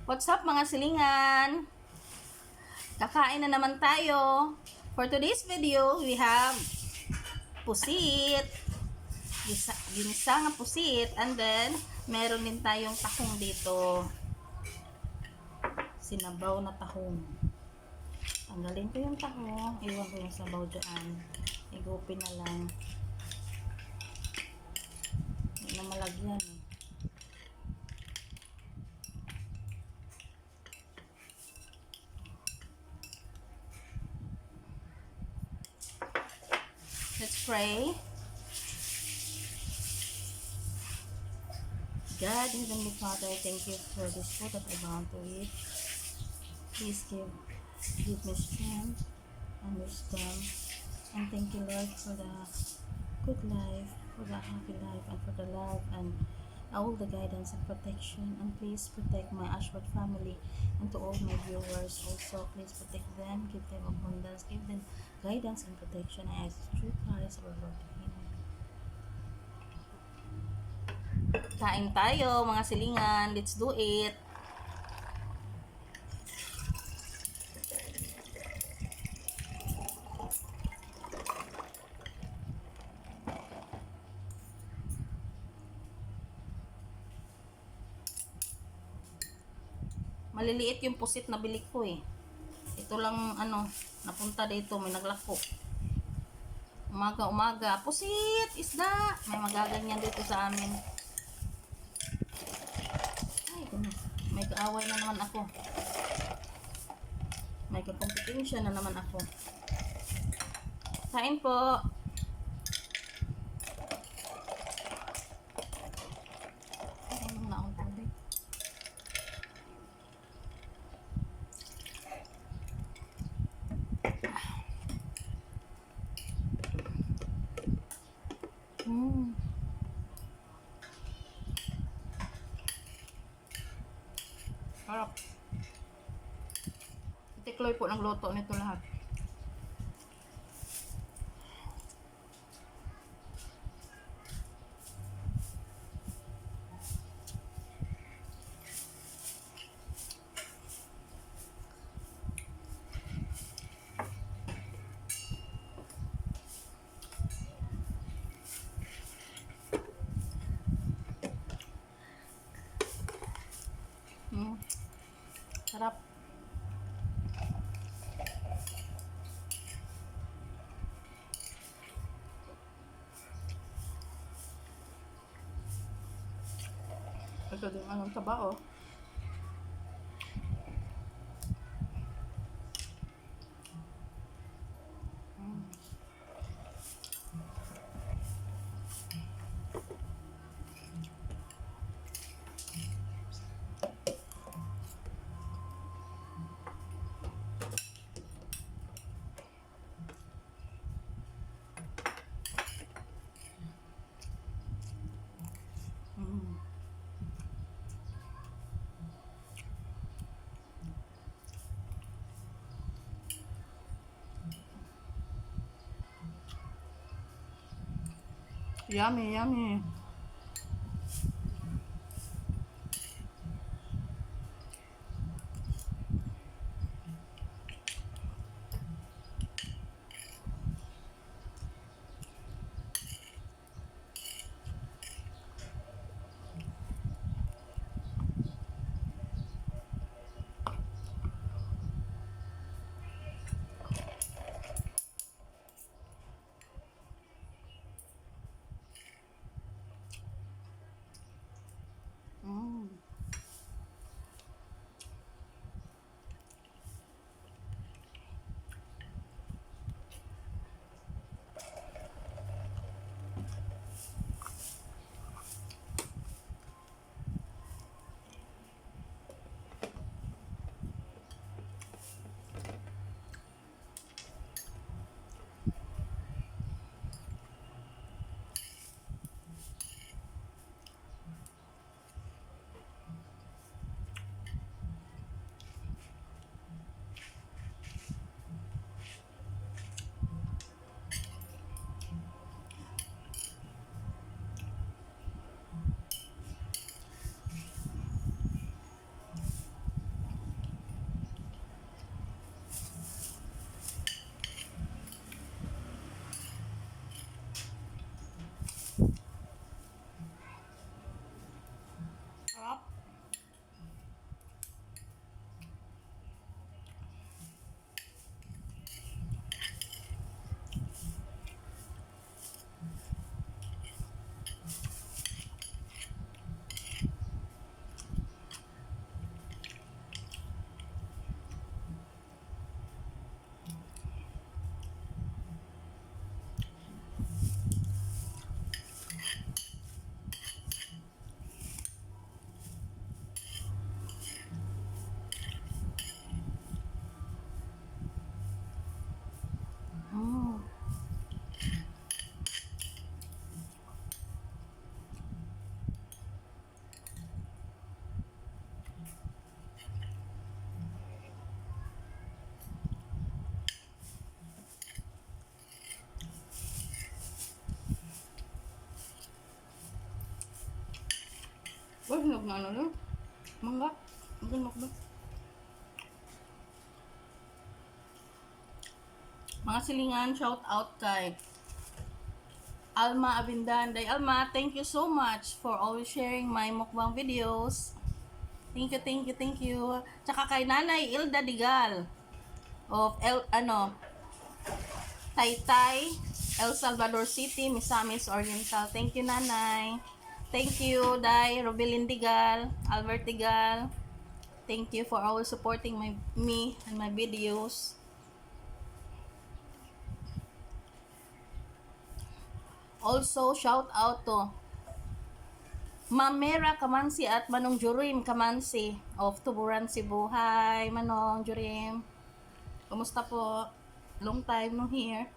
What's up mga silingan? Kakain na naman tayo. For today's video, we have pusit. Ginisang pusit. And then, meron din tayong tahong dito. Sinabaw na tahong. Tanggalin ko yung tahong. Iwan ko yung sabaw dyan. Igupin na lang. Hindi na malagyan. Let's pray. God, Heavenly Father, thank you for this food that I want to eat. Please give me strength and wisdom. And thank you, Lord, for the good life, for the happy life, and for the love and all the guidance and protection. And please protect my Ashworth family and to all my viewers also. Please protect them, give them abundance, give them guidance and protection. I ask through Christ our Lord. Amen. Kain tayo mga silingan. Let's do it. Maliliit yung pusit na bili ko eh. Ito lang napunta dito, may naglako. Umaga, pusit, isda. May magaganyan dito sa amin. Ay, may kaaway na naman ako. May kakompetensya na naman ako. Kain po. Kain na akong tubig. Harap. Tikloy po ng luto nito lahat. Sarap. Ito din anong taba oh. Yummy, yummy. Uy, hinog na ano yun? Mangga. Hinog ba? Mga silingan, shout out kay Alma Abindanday. Alma, thank you so much for always sharing my mukbang videos. Thank you, thank you, thank you. Tsaka kay Nanay Ilda Digal of Taytay, El Salvador City, Misamis Oriental. Thank you, Nanay. Thank you, Day, Robilin Digal, Albert Digal. Thank you for always supporting me and my videos. Also, shout out to Mamera Kamansi at Manong Jurim Kamansi of Tuburan, Cebu. Hi, Manong Jurim. Kumusta po? Long time no here.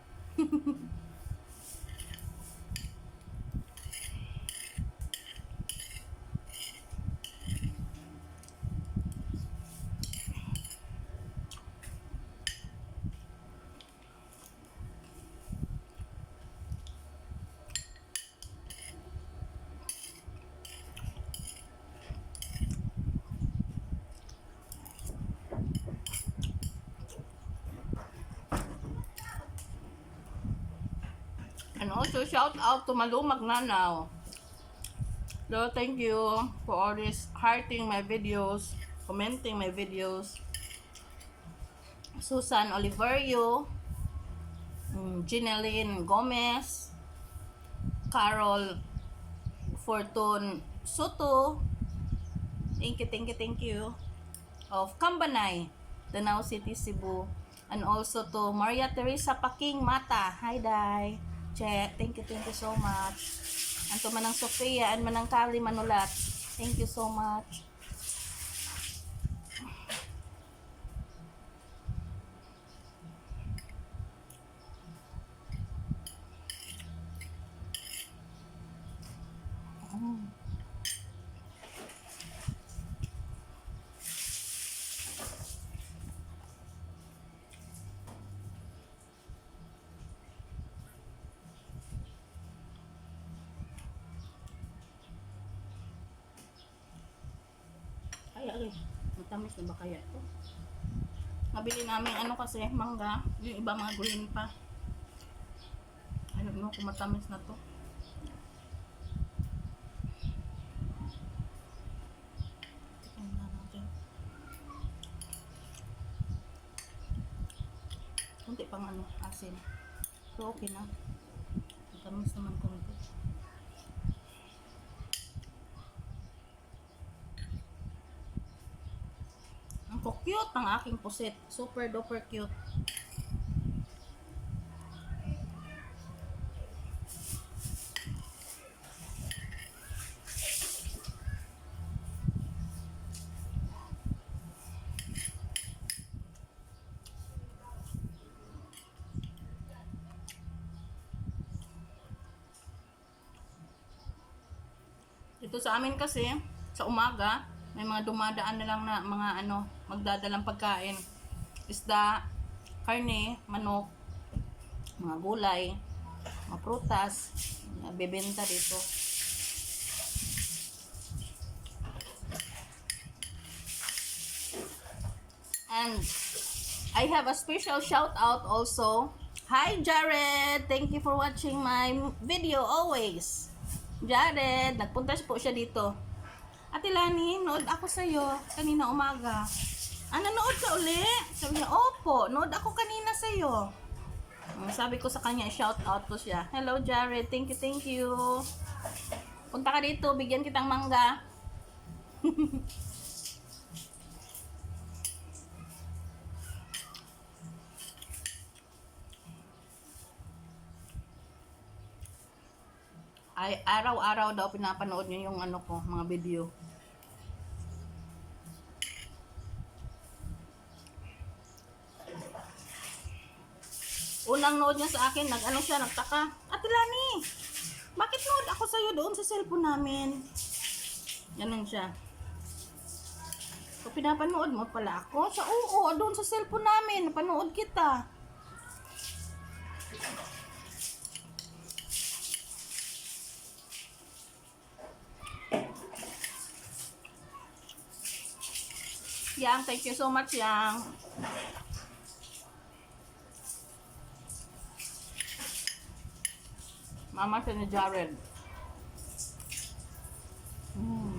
And also, shout out to Malumag Nanaw. So, thank you for always hearting my videos, commenting my videos. Susan Oliverio, Gineline Gomez, Carol Fortune Soto, thank you, thank you, thank you, of Cambanay, Danao City, Cebu, and also to Maria Teresa Paking Mata, hi Day, Che, thank you so much, and to Manang Sofia and Manang Kali Manulat, thank you so much. Ay, matamis na ba kaya ito? Nabili namin ano kasi, mangga, yung iba mga green pa. I don't know kung matamis na to. Tignan na natin. Kunti pang ano, asin. So okay na. Matamis naman kunti. Ang cute ang aking pusit. Super duper cute. Dito sa amin kasi, sa umaga, may mga dumadaan na lang na mga ano, magdadalang pagkain. Isda, karne, manok, mga gulay, mga prutas, bebenta dito. And I have a special shout out also. Hi Jared! Thank you for watching my video always. Jared, nagpunta po siya dito. Ate Lani, nood ako sa'yo kanina umaga. Nanood ka uli? Sabi niya, opo, nood ako kanina sa'yo. Sabi ko sa kanya, shout out ko siya. Hello Jared, thank you, thank you. Punta ka dito, bigyan kitang mangga. Ay, araw-araw daw pinapanood niyo yung ano ko, mga video. Unang nood niya sa akin, nag-ano siya, nagtaka. Ate Lani, bakit nood ako sa'yo doon sa cellphone namin? Ganun siya. So, pinapanood mo pala ako? Sa oo, doon sa cellphone namin, napanood kita. Yang, thank you so much, Yang. Mama siya ni Jared. Mm.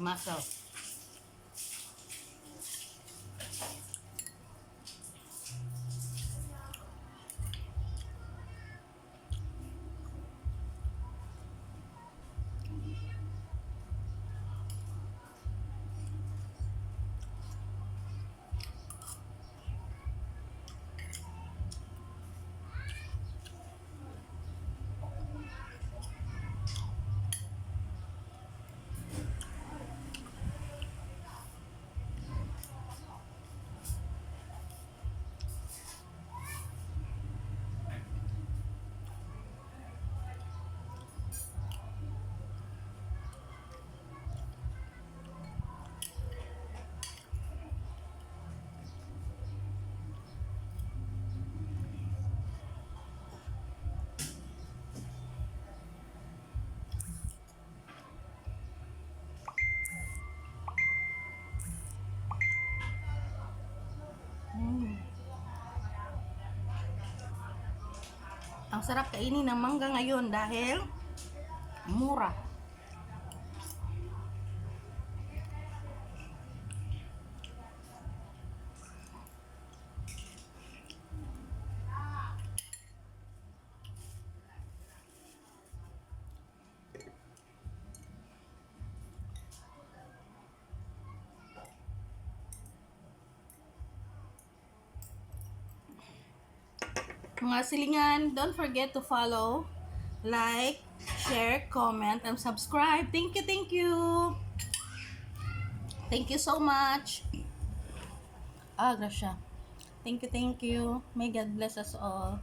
Muscle. Ang sarap kainin ng mangga ngayon dahil mura. Mga silingan, don't forget to follow, like, share, comment, and subscribe. Thank you, thank you. Thank you so much. Gracia. Thank you, thank you. May God bless us all.